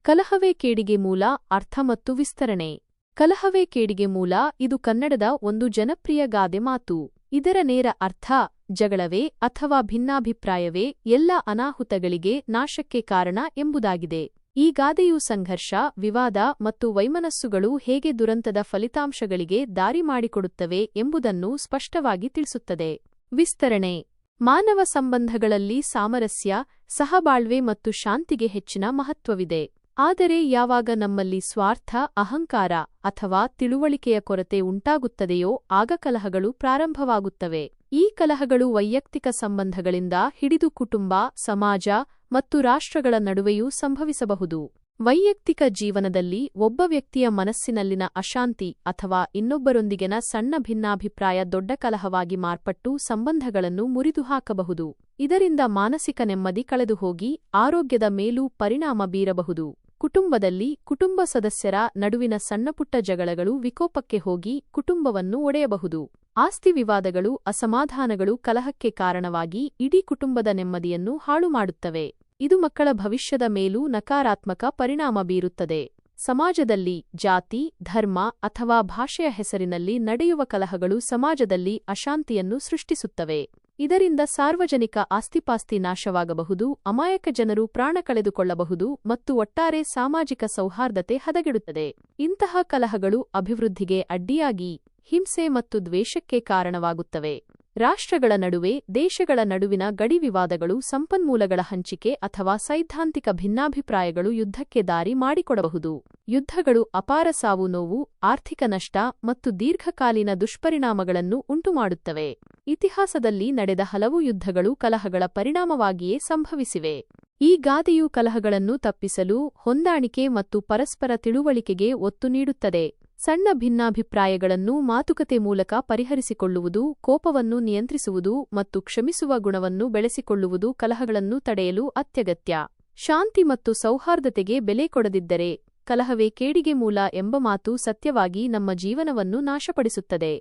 ಕಲಹವೇ ಕೇಡಿಗೆ ಮೂಲ ಅರ್ಥ ಮತ್ತು ವಿಸ್ತರಣೆ. ಕಲಹವೇ ಕೇಡಿಗೆ ಮೂಲ ಇದು ಕನ್ನಡದ ಒಂದು ಜನಪ್ರಿಯ ಗಾದೆ ಮಾತು. ಇದರ ನೇರ ಅರ್ಥ ಜಗಳವೇ ಅಥವಾ ಭಿನ್ನಾಭಿಪ್ರಾಯವೇ ಎಲ್ಲ ಅನಾಹುತಗಳಿಗೆ ನಾಶಕ್ಕೆ ಕಾರಣ ಎಂಬುದಾಗಿದೆ. ಈ ಗಾದೆಯು ಸಂಘರ್ಷ, ವಿವಾದ ಮತ್ತು ವೈಮನಸ್ಸುಗಳು ಹೇಗೆ ದುರಂತದ ಫಲಿತಾಂಶಗಳಿಗೆ ದಾರಿ ಮಾಡಿಕೊಡುತ್ತವೆ ಎಂಬುದನ್ನು ಸ್ಪಷ್ಟವಾಗಿ ತಿಳಿಸುತ್ತದೆ. ವಿಸ್ತರಣೆ: ಮಾನವ ಸಂಬಂಧಗಳಲ್ಲಿ ಸಾಮರಸ್ಯ, ಸಹಬಾಳ್ವೆ ಮತ್ತು ಶಾಂತಿಗೆ ಹೆಚ್ಚಿನ ಮಹತ್ವವಿದೆ. ಆದರೆ ಯಾವಾಗ ನಮ್ಮಲ್ಲಿ ಸ್ವಾರ್ಥ, ಅಹಂಕಾರ ಅಥವಾ ತಿಳುವಳಿಕೆಯ ಕೊರತೆ ಉಂಟಾಗುತ್ತದೆಯೋ ಆಗ ಕಲಹಗಳು ಪ್ರಾರಂಭವಾಗುತ್ತವೆ. ಈ ಕಲಹಗಳು ವೈಯಕ್ತಿಕ ಸಂಬಂಧಗಳಿಂದ ಹಿಡಿದು ಕುಟುಂಬ, ಸಮಾಜ ಮತ್ತು ರಾಷ್ಟ್ರಗಳ ನಡುವೆಯೂ ಸಂಭವಿಸಬಹುದು. ವೈಯಕ್ತಿಕ ಜೀವನದಲ್ಲಿ ಒಬ್ಬ ವ್ಯಕ್ತಿಯ ಮನಸ್ಸಿನಲ್ಲಿನ ಅಶಾಂತಿ ಅಥವಾ ಇನ್ನೊಬ್ಬರೊಂದಿಗಿನ ಸಣ್ಣ ಭಿನ್ನಾಭಿಪ್ರಾಯ ದೊಡ್ಡ ಕಲಹವಾಗಿ ಮಾರ್ಪಟ್ಟು ಸಂಬಂಧಗಳನ್ನು ಮುರಿದುಹಾಕಬಹುದು. ಇದರಿಂದ ಮಾನಸಿಕ ನೆಮ್ಮದಿ ಕಳೆದುಹೋಗಿ ಆರೋಗ್ಯದ ಮೇಲೂ ಪರಿಣಾಮ ಬೀರಬಹುದು. ಕುಟುಂಬದಲ್ಲಿ ಕುಟುಂಬ ಸದಸ್ಯರ ನಡುವಿನ ಸಣ್ಣಪುಟ್ಟ ಜಗಳಗಳು ವಿಕೋಪಕ್ಕೆ ಹೋಗಿ ಕುಟುಂಬವನ್ನು ಒಡೆಯಬಹುದು. ಆಸ್ತಿ ವಿವಾದಗಳು, ಅಸಮಾಧಾನಗಳು ಕಲಹಕ್ಕೆ ಕಾರಣವಾಗಿ ಇಡೀ ಕುಟುಂಬದ ನೆಮ್ಮದಿಯನ್ನು ಹಾಳುಮಾಡುತ್ತವೆ. ಇದು ಮಕ್ಕಳ ಭವಿಷ್ಯದ ಮೇಲೂ ನಕಾರಾತ್ಮಕ ಪರಿಣಾಮ ಬೀರುತ್ತದೆ. ಸಮಾಜದಲ್ಲಿ ಜಾತಿ, ಧರ್ಮ ಅಥವಾ ಭಾಷೆಯ ಹೆಸರಿನಲ್ಲಿ ನಡೆಯುವ ಕಲಹಗಳು ಸಮಾಜದಲ್ಲಿ ಅಶಾಂತಿಯನ್ನು ಸೃಷ್ಟಿಸುತ್ತವೆ. ಇದರಿಂದ ಸಾರ್ವಜನಿಕ ಆಸ್ತಿಪಾಸ್ತಿ ನಾಶವಾಗಬಹುದು, ಅಮಾಯಕ ಜನರು ಪ್ರಾಣ ಕಳೆದುಕೊಳ್ಳಬಹುದು ಮತ್ತು ಒಟ್ಟಾರೆ ಸಾಮಾಜಿಕ ಸೌಹಾರ್ದತೆ ಹದಗೆಡುತ್ತದೆ. ಇಂತಹ ಕಲಹಗಳು ಅಭಿವೃದ್ಧಿಗೆ ಅಡ್ಡಿಯಾಗಿ ಹಿಂಸೆ ಮತ್ತು ದ್ವೇಷಕ್ಕೆ ಕಾರಣವಾಗುತ್ತವೆ. ರಾಷ್ಟ್ರಗಳ ನಡುವೆ, ದೇಶಗಳ ನಡುವಿನ ಗಡಿ ವಿವಾದಗಳು, ಸಂಪನ್ಮೂಲಗಳ ಹಂಚಿಕೆ ಅಥವಾ ಸೈದ್ಧಾಂತಿಕ ಭಿನ್ನಾಭಿಪ್ರಾಯಗಳು ಯುದ್ಧಕ್ಕೆ ದಾರಿ ಮಾಡಿಕೊಡಬಹುದು. ಯುದ್ಧಗಳು ಅಪಾರ ಸಾವು-ನೋವು, ಆರ್ಥಿಕ ನಷ್ಟ ಮತ್ತು ದೀರ್ಘಕಾಲೀನ ದುಷ್ಪರಿಣಾಮಗಳನ್ನು ಉಂಟುಮಾಡುತ್ತವೆ. ಇತಿಹಾಸದಲ್ಲಿ ನಡೆದ ಹಲವು ಯುದ್ಧಗಳು ಕಲಹಗಳ ಪರಿಣಾಮವಾಗಿಯೇ ಸಂಭವಿಸಿವೆ. ಈ ಗಾದೆಯು ಕಲಹಗಳನ್ನು ತಪ್ಪಿಸಲು ಹೊಂದಾಣಿಕೆ ಮತ್ತು ಪರಸ್ಪರ ತಿಳುವಳಿಕೆಗೆ ಒತ್ತು ನೀಡುತ್ತದೆ. ಸಣ್ಣ ಭಿನ್ನಾಭಿಪ್ರಾಯಗಳನ್ನು ಮಾತುಕತೆ ಮೂಲಕ ಪರಿಹರಿಸಿಕೊಳ್ಳುವುದು, ಕೋಪವನ್ನು ನಿಯಂತ್ರಿಸುವುದು ಮತ್ತು ಕ್ಷಮಿಸುವ ಗುಣವನ್ನು ಬೆಳೆಸಿಕೊಳ್ಳುವುದು ಕಲಹಗಳನ್ನು ತಡೆಯಲು ಅತ್ಯಗತ್ಯ. ಶಾಂತಿ ಮತ್ತು ಸೌಹಾರ್ದತೆಗೆ ಬೆಲೆ ಕೊಡದಿದ್ದರೆ ಕಲಹವೇ ಕೇಡಿಗೆ ಮೂಲ ಎಂಬ ಮಾತು ಸತ್ಯವಾಗಿ ನಮ್ಮ ಜೀವನವನ್ನು ನಾಶಪಡಿಸುತ್ತದೆ.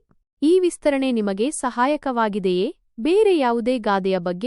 ಈ ವಿಸ್ತರಣೆ ನಿಮಗೆ ಸಹಾಯಕವಾಗಿದೆಯೇ? ಬೇರೆ ಯಾವುದೇ ಗಾದೆಯ ಬಗ್ಗೆ